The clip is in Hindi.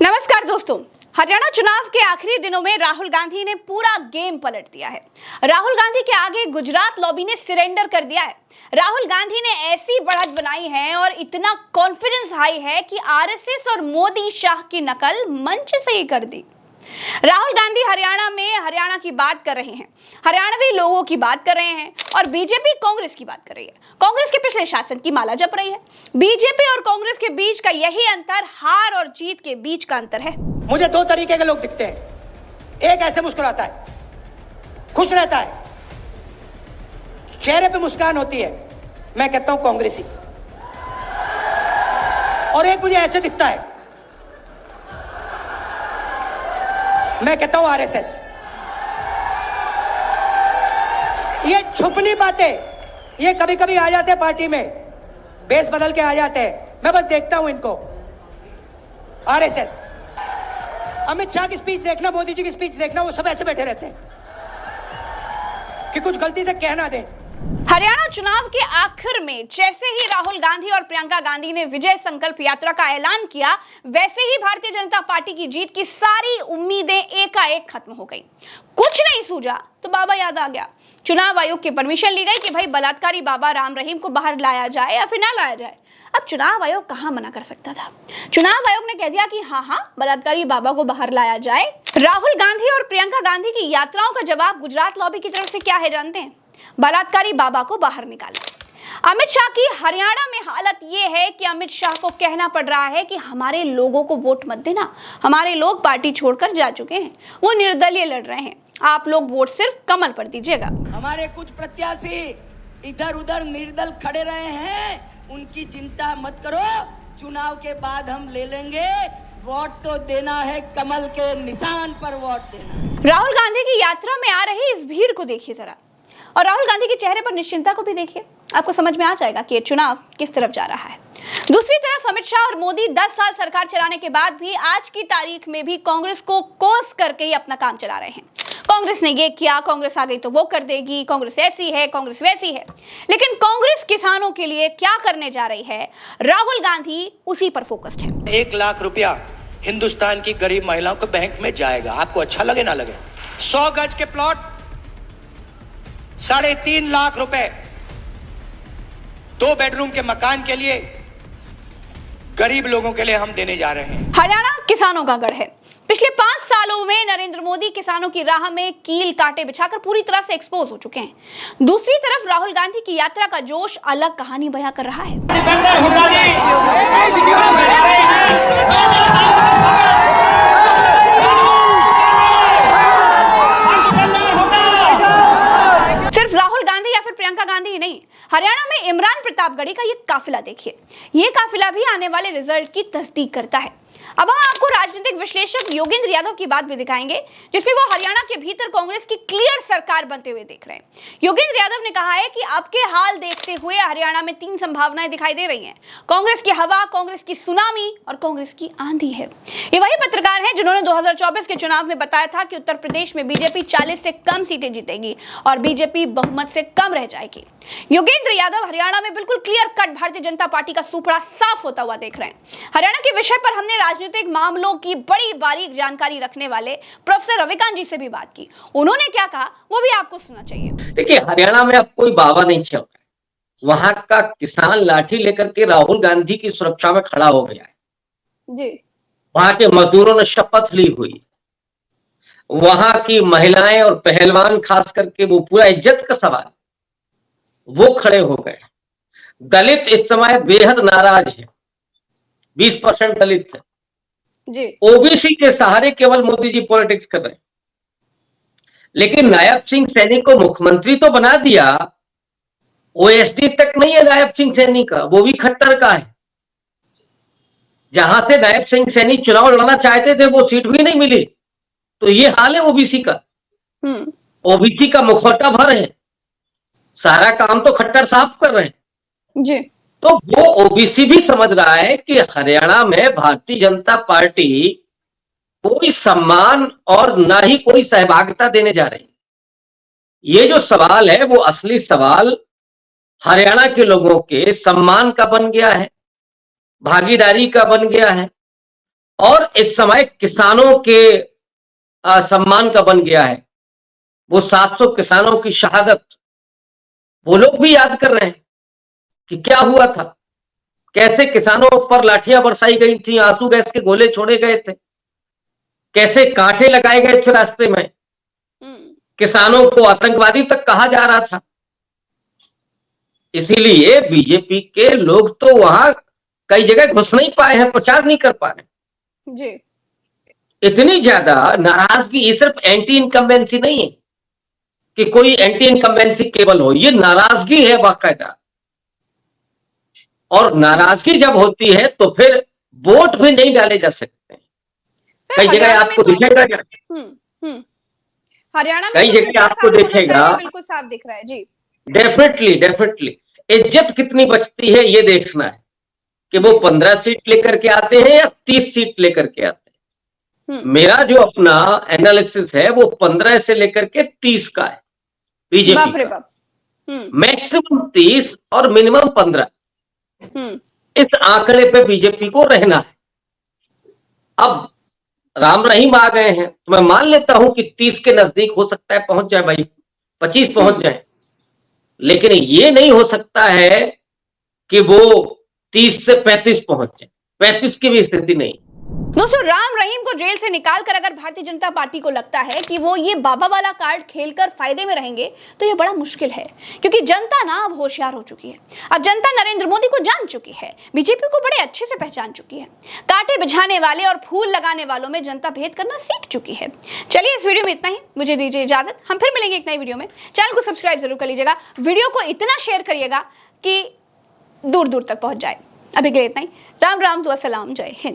नमस्कार दोस्तों, हरियाणा चुनाव के आखिरी दिनों में राहुल गांधी ने पूरा गेम पलट दिया है। राहुल गांधी के आगे गुजरात लॉबी ने सरेंडर कर दिया है। राहुल गांधी ने ऐसी बढ़त बनाई है और इतना कॉन्फिडेंस हाई है कि आरएसएस और मोदी शाह की नकल मंच से ही कर दी। राहुल गांधी हरियाणा की बात कर रहे हैं, हरियाणवी लोगों की बात कर रहे हैं और बीजेपी कांग्रेस की बात कर रही है। कांग्रेस के पिछले शासन की माला जप रही है। बीजेपी और कांग्रेस के बीच का यही अंतर हार और जीत के बीच का अंतर है। मुझे दो तरीके के लोग दिखते हैं। एक ऐसे मुस्कुराता है, खुश रहता है, चेहरे पे मुस्कान होती है, मैं कहता हूं कांग्रेसी। और एक मुझे ऐसे दिखता है, मैं कहता हूं आरएसएस। ये छुपनी बातें ये कभी कभी आ जाते हैं पार्टी में, बेस बदल के आ जाते हैं। मैं बस देखता हूं इनको। आरएसएस, अमित शाह की स्पीच देखना, मोदी जी की स्पीच देखना, वो सब ऐसे बैठे रहते हैं कि कुछ गलती से कह ना दें। हरियाणा चुनाव के आखिर में जैसे ही राहुल गांधी और प्रियंका गांधी ने विजय संकल्प यात्रा का ऐलान किया, वैसे ही भारतीय जनता पार्टी की जीत की सारी उम्मीदें एकाएक खत्म हो गई। कुछ नहीं सूझा तो बाबा याद आ गया। चुनाव आयोग की परमिशन ली गई कि भाई बलात्कारी बाबा राम रहीम को बाहर लाया जाए या फिर ना लाया जाए। अब चुनाव आयोग कहां मना कर सकता था। चुनाव आयोग ने कह दिया कि हाँ, बलात्कारी बाबा को बाहर लाया जाए। राहुल गांधी और प्रियंका गांधी की यात्राओं का जवाब गुजरात लॉबी की तरफ से क्या है जानते हैं? बलात्कारी बाबा को बाहर निकाले। अमित शाह की हरियाणा में हालत यह है कि अमित शाह को कहना पड़ रहा है कि हमारे लोगों को वोट मत देना, हमारे लोग पार्टी छोड़कर जा चुके हैं, वो निर्दलीय लड़ रहे हैं, आप लोग वोट सिर्फ कमल पर दीजिएगा। हमारे कुछ प्रत्याशी इधर उधर निर्दल खड़े रहे हैं, उनकी चिंता मत करो, चुनाव के बाद हम ले लेंगे। वोट तो देना है, कमल के निशान पर वोट देना। राहुल गांधी की यात्रा में आ रही इस भीड़ को देखिए जरा, और राहुल गांधी के चेहरे पर निश्चिंता को भी देखिए। आपको समझ में आ जाएगा कि ये चुनाव किस तरफ जा रहा है। दूसरी तरफ अमित शाह और मोदी 10 साल सरकार चलाने के बाद भी आज की तारीख में भी कांग्रेस को कोस करके ही अपना काम चला रहे हैं। कांग्रेस ने ये किया, कांग्रेस आ गई तो वो कर देगी, कांग्रेस ऐसी है, कांग्रेस वैसी है। लेकिन कांग्रेस किसानों के लिए क्या करने जा रही है, राहुल गांधी उसी पर फोकस्ड है। 1 लाख रुपया हिंदुस्तान की गरीब महिलाओं को बैंक में जाएगा। आपको अच्छा लगे ना लगे। 100 गज के प्लॉट 3.5 लाख रुपए, 2 बेडरूम के मकान के लिए गरीब लोगों के लिए हम देने जा रहे हैं। हरियाणा किसानों का गढ़ है। पिछले 5 सालों में नरेंद्र मोदी किसानों की राह में कील कांटे बिछाकर पूरी तरह से एक्सपोज हो चुके हैं। दूसरी तरफ राहुल गांधी की यात्रा का जोश अलग कहानी बयां कर रहा है। सिर्फ राहुल गांधी या फिर प्रियंका गांधी ही नहीं, हरियाणा में इमरान प्रतापगढ़ी का ये काफिला देखिए। ये काफिला भी आने वाले रिजल्ट की तस्दीक करता है। अब हम आपको राजनीतिक विश्लेषक योगेंद्र यादव की बात भी दिखाएंगे, जिसमें वो हरियाणा के भीतर कांग्रेस की क्लियर सरकार बनते हुए देख रहे हैं। योगेंद्र यादव ने कहा है कि अब के हाल देखते हुए हरियाणा में 3 संभावनाएं दिखाई दे रही हैं। कांग्रेस की हवा, कांग्रेस की सुनामी और कांग्रेस की आंधी है। ये वही पत्रकार हैं जिन्होंने 2024 के चुनाव में बताया था कि उत्तर प्रदेश में बीजेपी 40 से कम सीटें जीतेगी और बीजेपी बहुमत से कम रह जाएगी। योगेंद्र यादव हरियाणा में बिल्कुल clear cut Bharatiya Janata party का सुपड़ा साफ होता हुआ देख रहे हैं। हरियाणा के विषय पर हमने राजनीतिक मामलों की बड़ी बारीक जानकारी रखने वाले प्रोफेसर रविकांत जी से भी बात की। उन्होंने क्या कहा वो भी आपको सुनना चाहिए। देखिए, हरियाणा में अब कोई बाबा नहीं चल रहा है। वहां का किसान लाठी लेकर के राहुल गांधी की सुरक्षा में खड़ा हो गया है जी। वहां के मजदूरों ने शपथ ली हुई, वहां की महिलाएं और पहलवान खास करके वो पूरा इज्जत का सवाल वो खड़े हो गए। दलित इस समय बेहद नाराज है। 20% दलित है जी। ओबीसी के सहारे केवल मोदी जी पॉलिटिक्स कर रहे हैं। लेकिन नायब सिंह सैनी को मुख्यमंत्री तो बना दिया, ओएसडी तक नहीं है नायब सिंह सैनी का, वो भी खट्टर का है। जहां से नायब सिंह सैनी चुनाव लड़ना चाहते थे वो सीट भी नहीं मिली। तो ये हाल है ओबीसी का। ओबीसी का मुखौटा भर है, सारा काम तो खट्टर साफ कर रहे हैं जी। तो वो ओबीसी भी समझ रहा है कि हरियाणा में भारतीय जनता पार्टी कोई सम्मान और ना ही कोई सहभागिता देने जा रही। ये जो सवाल है वो असली सवाल हरियाणा के लोगों के सम्मान का बन गया है, भागीदारी का बन गया है। और इस समय किसानों के सम्मान का बन गया है। वो 700 किसानों की शहादत वो लोग भी याद कर रहे हैं कि क्या हुआ था, कैसे किसानों पर लाठियां बरसाई गई थी, आंसू गैस के गोले छोड़े गए थे, कैसे कांटे लगाए गए थे रास्ते में, किसानों को आतंकवादी तक कहा जा रहा था। इसीलिए बीजेपी के लोग तो वहां कई जगह घुस नहीं पाए हैं, प्रचार नहीं कर पा रहे जी। इतनी ज्यादा नाराजगी। ये सिर्फ एंटी इनकम्बेंसी नहीं है कि कोई एंटी इनकम्बेंसी केवल हो, ये नाराजगी है बाकायदा। और नाराजगी जब होती है तो फिर वोट भी नहीं डाले जा सकते हैं। सर, कई जगह हरियाणा में आपको तो दिखेगा, हरियाणा में कई तो जगह शिवराज आपको साफ होना दिखेगा, चाहिए, बिल्कुल साफ दिख रहा है जी। डेफिनेटली इज्जत कितनी बचती है ये देखना है कि वो जी। 15 सीट लेकर के आते हैं या 30 सीट लेकर के आते हैं। मेरा जो अपना एनालिसिस है वो 15 से लेकर के 30 का है बीजेपी बाप रे का, बाप। मैक्सिमम 30 और मिनिमम 15। हम्म इस आंकड़े पे बीजेपी को रहना है। अब राम रहीम आ गए हैं तो मैं मान लेता हूं कि 30 के नजदीक हो सकता है पहुंच जाए भाई, 25 पहुंच जाए, लेकिन ये नहीं हो सकता है कि वो 30 से 35 पहुंच जाए। 35 की भी स्थिति नहीं। दोस्तों, राम रहीम को जेल से निकालकर अगर भारतीय जनता पार्टी को लगता है कि वो ये बाबा वाला कार्ड खेलकर फायदे में रहेंगे तो ये बड़ा मुश्किल है, क्योंकि जनता ना अब होशियार हो चुकी है। अब जनता नरेंद्र मोदी को जान चुकी है, बीजेपी को बड़े अच्छे से पहचान चुकी है। कांटे बिछाने वाले और फूल लगाने वालों में जनता भेद करना सीख चुकी है। चलिए, इस वीडियो में इतना ही, मुझे दीजिए इजाजत। हम फिर मिलेंगे एक नई वीडियो में। चैनल को सब्सक्राइब जरूर कर लीजिएगा, वीडियो को इतना शेयर करिएगा कि दूर दूर तक पहुंच जाए। अभी के लिए इतना ही। राम राम, दुआ सलाम, जय हिंद।